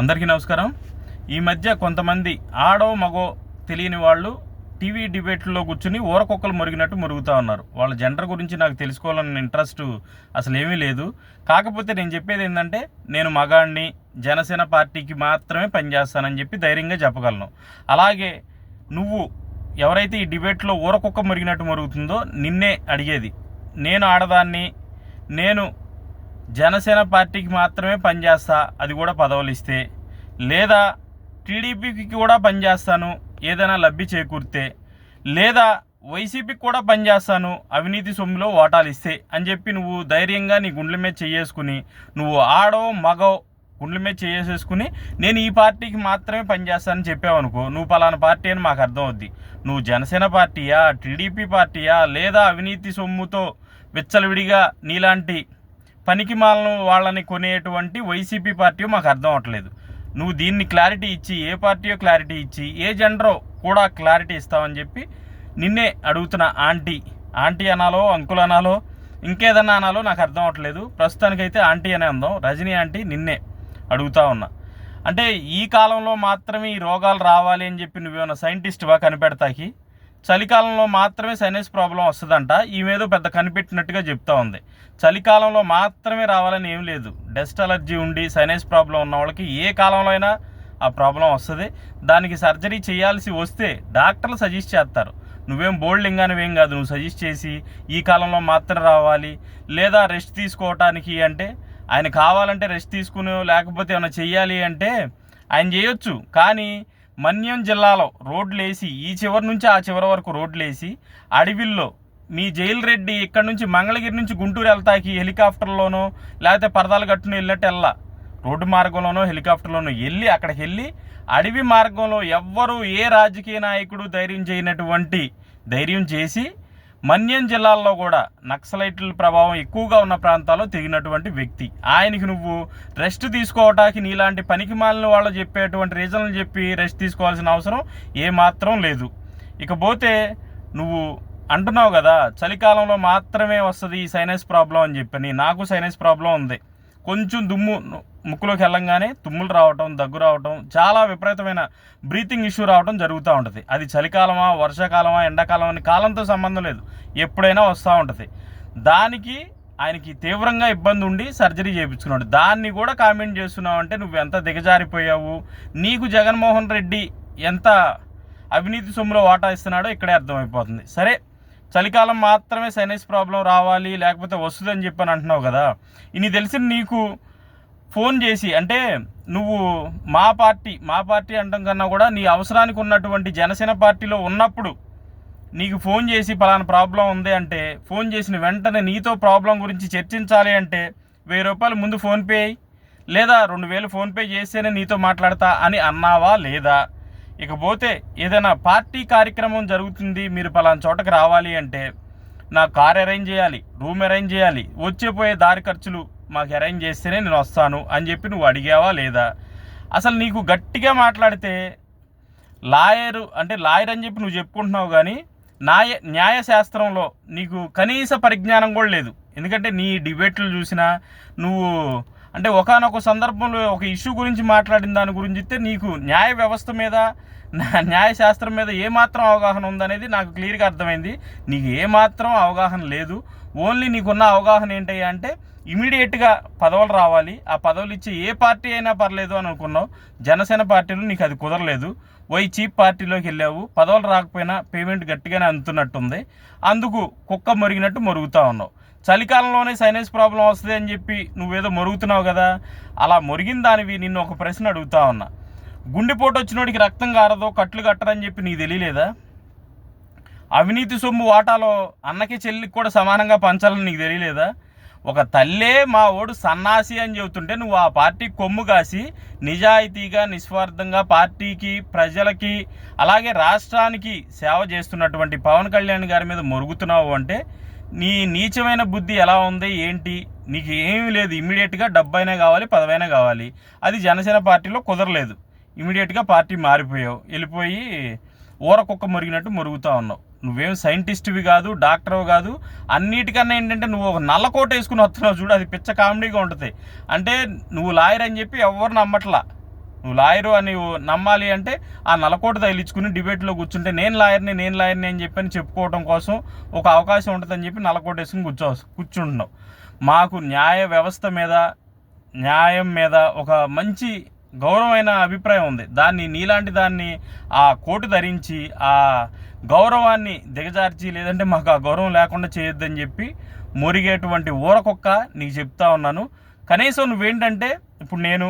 అందరికీ నమస్కారం. ఈ మధ్య కొంతమంది ఆడో మగో తెలియని వాళ్ళు టీవీ డిబేట్లో కూర్చుని ఊరకొక్కలు మురిగినట్టు మురుగుతూ ఉన్నారు. వాళ్ళ జెండర్ గురించి నాకు తెలుసుకోవాలన్న ఇంట్రెస్ట్ అసలు ఏమీ లేదు. కాకపోతే నేను చెప్పేది ఏంటంటే, నేను మగాడిని, జనసేన పార్టీకి మాత్రమే పనిచేస్తానని చెప్పి ధైర్యంగా చెప్పగలను. అలాగే నువ్వు ఎవరైతే ఈ డిబేట్లో ఊరకొక్క మురిగినట్టు మురుగుతుందో నిన్నే అడిగేది, నేను ఆడదాన్ని, నేను జనసేన పార్టీకి మాత్రమే పనిచేస్తా, అది కూడా పదవులు ఇస్తే, లేదా టీడీపీకి కూడా పనిచేస్తాను ఏదైనా లబ్ధి చేకూరితే, లేదా వైసీపీకి కూడా పనిచేస్తాను అవినీతి సొమ్ములో ఓటాలు ఇస్తే అని చెప్పి నువ్వు ధైర్యంగా నీ గుండెల మీద చేసుకుని, నువ్వు ఆడో మగో గుండెల మీద చేసుకుని నేను ఈ పార్టీకి మాత్రమే పనిచేస్తానని చెప్పావనుకో, నువ్వు పలానా పార్టీ అని మాకు అర్థం అవుద్ది. నువ్వు జనసేన పార్టీయా, టీడీపీ పార్టీయా, లేదా అవినీతి సొమ్ముతో విచ్చలవిడిగా నీలాంటి పనికి మాలను వాళ్ళని కొనేటువంటి వైసీపీ పార్టీ మాకు అర్థం అవ్వట్లేదు. నువ్వు దీన్ని క్లారిటీ ఇచ్చి, ఏ పార్టీయో క్లారిటీ ఇచ్చి, ఏ జెండరో కూడా క్లారిటీ ఇస్తావని చెప్పి నిన్నే అడుగుతున్నా. ఆంటీ అనాలో, అంకుల్ అనాలో, ఇంకేదన్నా అనాలో నాకు అర్థం అవ్వట్లేదు. ప్రస్తుతానికైతే ఆంటీ అనే అందాం. రజనీ ఆంటీ, నిన్నే అడుగుతా ఉన్నా. అంటే ఈ కాలంలో మాత్రమే ఈ రోగాలు రావాలి అని చెప్పి నువ్వేమన్నా సైంటిస్ట్వా కనిపెడతాకి? చలికాలంలో మాత్రమే సైనస్ ప్రాబ్లం వస్తుందంట. ఈమెదో పెద్ద కనిపెట్టినట్టుగా చెప్తా ఉంది. చలికాలంలో మాత్రమే రావాలని ఏం లేదు. డస్ట్ అలర్జీ ఉండి సైనస్ ప్రాబ్లం ఉన్న వాళ్ళకి ఏ కాలంలో అయినా ఆ ప్రాబ్లం వస్తుంది. దానికి సర్జరీ చేయాల్సి వస్తే డాక్టర్లు సజెస్ట్ చేస్తారు. నువ్వేం బోల్డింగానివేం కాదు, నువ్వు సజెస్ట్ చేసి ఈ కాలంలో మాత్రం రావాలి, లేదా రెస్ట్ తీసుకోవటానికి అంటే, ఆయన కావాలంటే రెస్ట్ తీసుకుని, లేకపోతే ఏమైనా చెయ్యాలి అంటే ఆయన చేయొచ్చు. కానీ మన్యం జిల్లాలో రోడ్లు వేసి, ఈ చివరి నుంచి ఆ చివరి వరకు రోడ్లు వేసి, అడవిల్లో మీ జైలు రెడ్డి ఇక్కడ నుంచి మంగళగిరి నుంచి గుంటూరు వెళ్తాకి హెలికాప్టర్లోనో లేకపోతే పరదాలు కట్టును వెళ్ళినట్టు రోడ్డు మార్గంలోనో హెలికాప్టర్లోనో వెళ్ళి, అక్కడికి వెళ్ళి అడవి మార్గంలో ఎవ్వరూ ఏ రాజకీయ నాయకుడు ధైర్యం చేయనటువంటి ధైర్యం చేసి, మన్యం జిల్లాల్లో కూడా నక్సలైట్ల ప్రభావం ఎక్కువగా ఉన్న ప్రాంతాల్లో తిరిగినటువంటి వ్యక్తి. ఆయనకి నువ్వు రెస్ట్ తీసుకోవటానికి నీలాంటి పనికి మాలిన వాళ్ళు చెప్పేటువంటి రీజన్లు చెప్పి రెస్ట్ తీసుకోవాల్సిన అవసరం ఏమాత్రం లేదు. ఇకపోతే నువ్వు అంటున్నావు కదా, చలికాలంలో మాత్రమే వస్తుంది ఈ సైనస్ ప్రాబ్లం అని చెప్పని. నాకు సైనస్ ప్రాబ్లం ఉంది. కొంచెం దుమ్ము ముక్కులోకి వెళ్ళంగానే తుమ్ములు రావటం, దగ్గు రావటం, చాలా విపరీతమైన బ్రీతింగ్ ఇష్యూ రావటం జరుగుతూ ఉంటుంది. అది చలికాలమా, వర్షాకాలమా, ఎండాకాలం అని కాలంతో సంబంధం లేదు, ఎప్పుడైనా వస్తూ ఉంటుంది. దానికి ఆయనకి తీవ్రంగా ఇబ్బంది ఉండి సర్జరీ చేయించుకున్నాడు. దాన్ని కూడా కామెంట్ చేస్తున్నావు అంటే నువ్వు ఎంత దిగజారిపోయావు. నీకు జగన్మోహన్ రెడ్డి ఎంత అవినీతి సొమ్ములో వాటా ఇస్తున్నాడో ఇక్కడే అర్థమైపోతుంది. సరే, చలికాలం మాత్రమే సైనస్ ప్రాబ్లం రావాలి లేకపోతే వస్తుందని చెప్పని అంటున్నావు కదా. ఇన్ని తెలిసిన నీకు ఫోన్ చేసి, అంటే నువ్వు మా పార్టీ అంటాం కన్నా కూడా నీ అవసరానికి ఉన్నటువంటి జనసేన పార్టీలో ఉన్నప్పుడు నీకు ఫోన్ చేసి పలానా ప్రాబ్లం ఉంది అంటే, ఫోన్ చేసిన వెంటనే నీతో ప్రాబ్లం గురించి చర్చించాలి అంటే 1000 రూపాయలు ముందు ఫోన్పే అయ్యి, లేదా 2000 ఫోన్పే చేస్తేనే నీతో మాట్లాడతా అని అన్నావా లేదా? ఇకపోతే ఏదైనా పార్టీ కార్యక్రమం జరుగుతుంది, మీరు పలానా చోటకి రావాలి అంటే నాకు కార్ అరేంజ్ చేయాలి, రూమ్ అరేంజ్ చేయాలి, వచ్చేపోయే దారి ఖర్చులు మాకు అరేంజ్ చేస్తేనే నేను వస్తాను అని చెప్పి నువ్వు అడిగావా లేదా? అసలు నీకు గట్టిగా మాట్లాడితే లాయర్ అని చెప్పి నువ్వు చెప్పుకుంటున్నావు, కానీ న్యాయశాస్త్రంలో నీకు కనీస పరిజ్ఞానం కూడా లేదు. ఎందుకంటే నీ డిబేట్లు చూసినా నువ్వు అంటే ఒకానొక సందర్భంలో ఒక ఇష్యూ గురించి మాట్లాడిన దాని గురించి నీకు న్యాయ వ్యవస్థ మీద, న్యాయశాస్త్రం మీద ఏమాత్రం అవగాహన ఉందనేది నాకు క్లియర్గా అర్థమైంది. నీకు ఏమాత్రం అవగాహన లేదు. ఓన్లీ నీకున్న అవగాహన ఏంటి అంటే ఇమీడియట్గా పదవులు రావాలి, ఆ పదవులు ఇచ్చి ఏ పార్టీ అయినా పర్లేదు అని అనుకున్నావు. జనసేన పార్టీలో నీకు అది కుదరలేదు. చీప్ పార్టీలోకి వెళ్ళావు, పదవులు రాకపోయినా పేమెంట్ గట్టిగానే అందుతున్నట్టుంది. అందుకు కుక్క మొరిగినట్టు మొరుగుతూ ఉన్నావు. చలికాలంలోనే సైనస్ ప్రాబ్లం వస్తుంది అని చెప్పి నువ్వేదో మొరుగుతున్నావు కదా. అలా మొరిగిన దానివి నిన్ను ఒక ప్రశ్న అడుగుతా ఉన్నా. గుండెపోటు వచ్చినోడికి రక్తం కారదో కట్లు కట్టరని చెప్పి నీకు తెలియలేదా? అవినీతి సొమ్ము వాటాలో అన్నకి చెల్లికి కూడా సమానంగా పంచాలని నీకు తెలియలేదా? ఒక తల్లే మా ఓడు సన్నాసి అని చెబుతుంటే నువ్వు ఆ పార్టీ కొమ్ము కాసి నిజాయితీగా, నిస్వార్థంగా పార్టీకి, ప్రజలకి, అలాగే రాష్ట్రానికి సేవ చేస్తున్నటువంటి పవన్ కళ్యాణ్ గారి మీద మొరుగుతున్నావు అంటే నీ నీచమైన బుద్ధి ఎలా ఉంది ఏంటి? నీకు ఏమీ లేదు. ఇమీడియట్గా డబ్బైనా కావాలి, పదవైనా కావాలి. అది జనసేన పార్టీలో కుదరలేదు. ఇమీడియట్గా పార్టీ మారిపోయావు, వెళ్ళిపోయి ఊరకొక్క మురిగినట్టు మురుగుతూ ఉన్నావు. నువ్వేం సైంటిస్ట్వి కాదు, డాక్టర్వి కాదు. అన్నిటికన్నా ఏంటంటే నువ్వు ఒక నల్లకోట వేసుకుని వస్తున్నావు చూడు, అది పిచ్చ కామెడీగా ఉంటుంది. అంటే నువ్వు లాయర్ అని చెప్పి ఎవరు నమ్మట్లా. నువ్వు లాయరు అని నమ్మాలి అంటే ఆ నలకోట తగిలించుకుని డిబేట్లో కూర్చుంటే నేను లాయర్ని అని చెప్పని చెప్పుకోవడం కోసం ఒక అవకాశం ఉంటుందని చెప్పి నలకోట వేసుకుని కూర్చుంటున్నావు. మాకు న్యాయ వ్యవస్థ మీద, న్యాయం మీద ఒక మంచి గౌరవమైన అభిప్రాయం ఉంది. నీలాంటి దాన్ని ఆ కోటు ధరించి ఆ గౌరవాన్ని దిగజార్చి, లేదంటే మాకు ఆ గౌరవం లేకుండా చేయొద్దని చెప్పి మురిగేటువంటి ఊరకొక్క నీకు చెప్తా ఉన్నాను. కనీసం నువ్వేంటంటే ఇప్పుడు నేను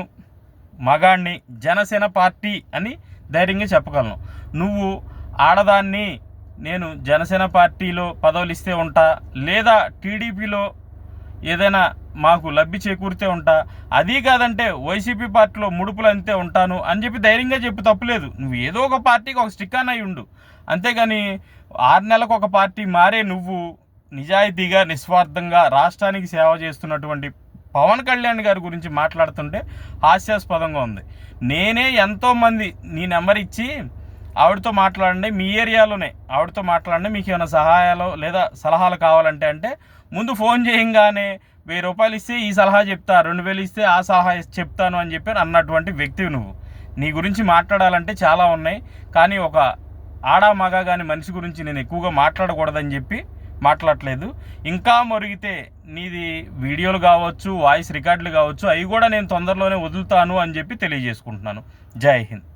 మగాణ్ణి, జనసేన పార్టీ అని ధైర్యంగా చెప్పగలను. నువ్వు ఆడదాన్ని, నేను జనసేన పార్టీలో పదవులు ఇస్తే ఉంటా, లేదా టీడీపీలో ఏదైనా మాకు లబ్ధి చేకూరితే ఉంటా, అదీ కాదంటే వైసీపీ పార్టీలో ముడుపులు అంతే ఉంటాను అని చెప్పి ధైర్యంగా చెప్పి తప్పులేదు. నువ్వు ఏదో ఒక పార్టీకి ఒక స్టిక్ ఆన్ అయి ఉండు, అంతేగాని 6 నెలలకు ఒక పార్టీ మారే నువ్వు నిజాయితీగా, నిస్వార్థంగా రాష్ట్రానికి సేవ చేస్తున్నటువంటి పవన్ కళ్యాణ్ గారి గురించి మాట్లాడుతుంటే హాస్యాస్పదంగా ఉంది. నేనే ఎంతోమంది నీ నెంబర్ ఇచ్చి ఆవిడతో మాట్లాడండి, మీ ఏరియాలోనే ఆవిడతో మాట్లాడండి, మీకు ఏమైనా సహాయాలు లేదా సలహాలు కావాలంటే అంటే ముందు ఫోన్ చేయంగానే 1000 రూపాయలు ఇస్తే ఈ సలహా చెప్తా, 2000 ఇస్తే ఆ సలహా చెప్తాను అని చెప్పి అన్నటువంటి వ్యక్తివి నువ్వు. నీ గురించి మాట్లాడాలంటే చాలా ఉన్నాయి, కానీ ఒక ఆడా మగ కానీ మనిషి గురించి నేను ఎక్కువగా మాట్లాడకూడదని చెప్పి మాట్లాడలేదు. ఇంకా మొరిగితే నీది వీడియోలు కావచ్చు, వాయిస్ రికార్డులు కావచ్చు, అవి కూడా నేను తొందరలోనే వదులుతాను అని చెప్పి తెలియజేసుకుంటున్నాను. జై హింద్.